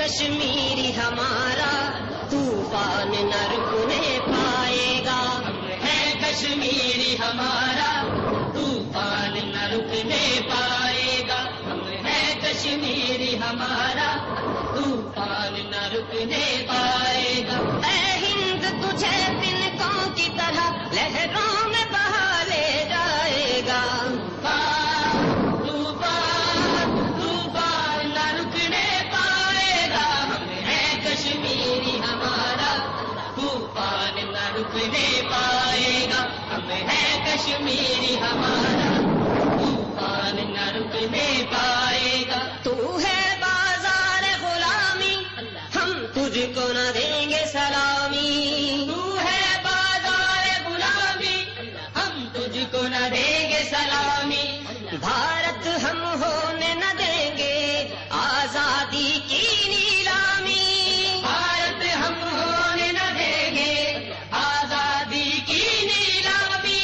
کشمیری ہمارا طوفان نہ رکنے پائے گا. ہے کشمیری ہمارا طوفان نہ رکنے پائے گا. ہے کشمیری ہمارا طوفان نہ رکنے پائے گا. اے ہند تجھے تنکوں کی طرح لہروں میں بہا لے جائے گا. طوفان نہ رکنے پائے گا. ہے کشمیری ہمارا طوفان نہ رکنے پائے گا. ہے کشمیری ہمارا طوفان نہ رکنے پائے گا. تو ہے بازار غلامی ہم تجھ کو نہ دیں گے سلامی. تو ہے بازار غلامی ہم تجھ کو نہ دیں گے سلامی. بھارت ہم ہونے نہ دیں گے آزادی کی نیلامی. بھارت ہم ہونے نہ دیں گے آزادی کی نیلامی.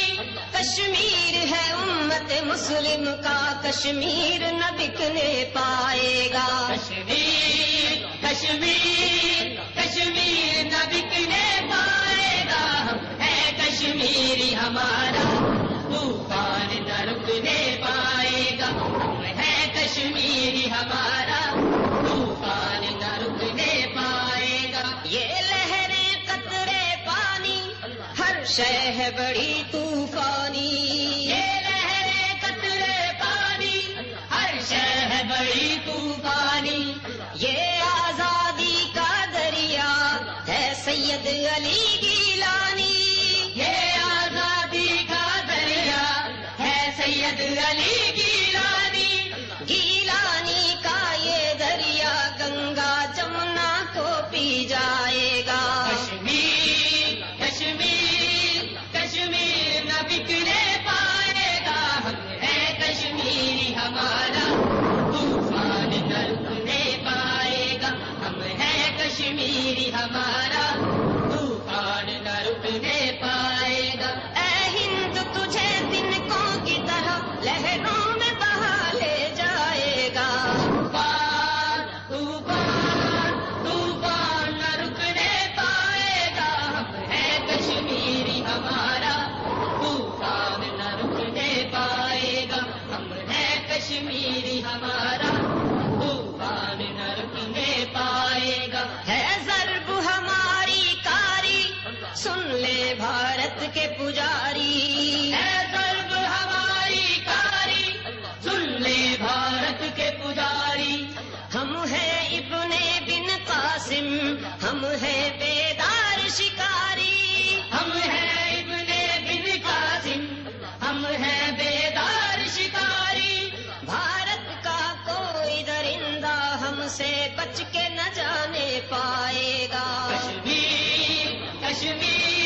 کشمیر ہے امت مسلم کا کشمیر نہ بکنے پائے گا. کشمیر کشمیر کشمیر نہ بکنے پائے گا. ہے کشمیری ہمارا طوفان نہ رکنے پائے گا. ہے کشمیری ہمارا طوفان نہ رکنے پائے گا. یہ لہریں قطرے پانی ہر شے ہے بڑی طوفانی. یہ لہریں قطرے پانی ہر شے ہے بڑی طوفانی. یہ آزادی کا دریا ہے سید علی گیلانی. یہ آزادی کا دریا ہے سید علی گیلانی. گیلانی کا یہ دریا گنگا جمنا کو پی جائے گا. کشمیر کشمیر کشمیر نہ بکنے پائے گا. ہے کشمیری ہمارا طوفان نہ رکنے پائے گا. ہے کشمیری ہمارا طوفان نہ رکنے پائے گا. اے ہند تجھے تنکوں کی طرح لہروں میں بہا لے جائے گا. طوفان نہ رکنے پائے گا. ہے کشمیری ہمارا طوفان نہ رکنے پائے گا. ہے کشمیری ہمارا طوفان نہ رکنے پائے گا. ہے ضرب ہماری کاری سن لے بھارت کے پجاری. ہے ضرب ہماری کاری سن لے بھارت کے پجاری. ہم ہیں ابن بن قاسم ہم ہیں بیدار شکاری. ہم ہیں ابن بن قاسم ہم ہیں بیدار شکاری. بھارت کا کوئی درندہ ہم سے بچ کے نہ جانے پائے گا. کشمیر کشمیر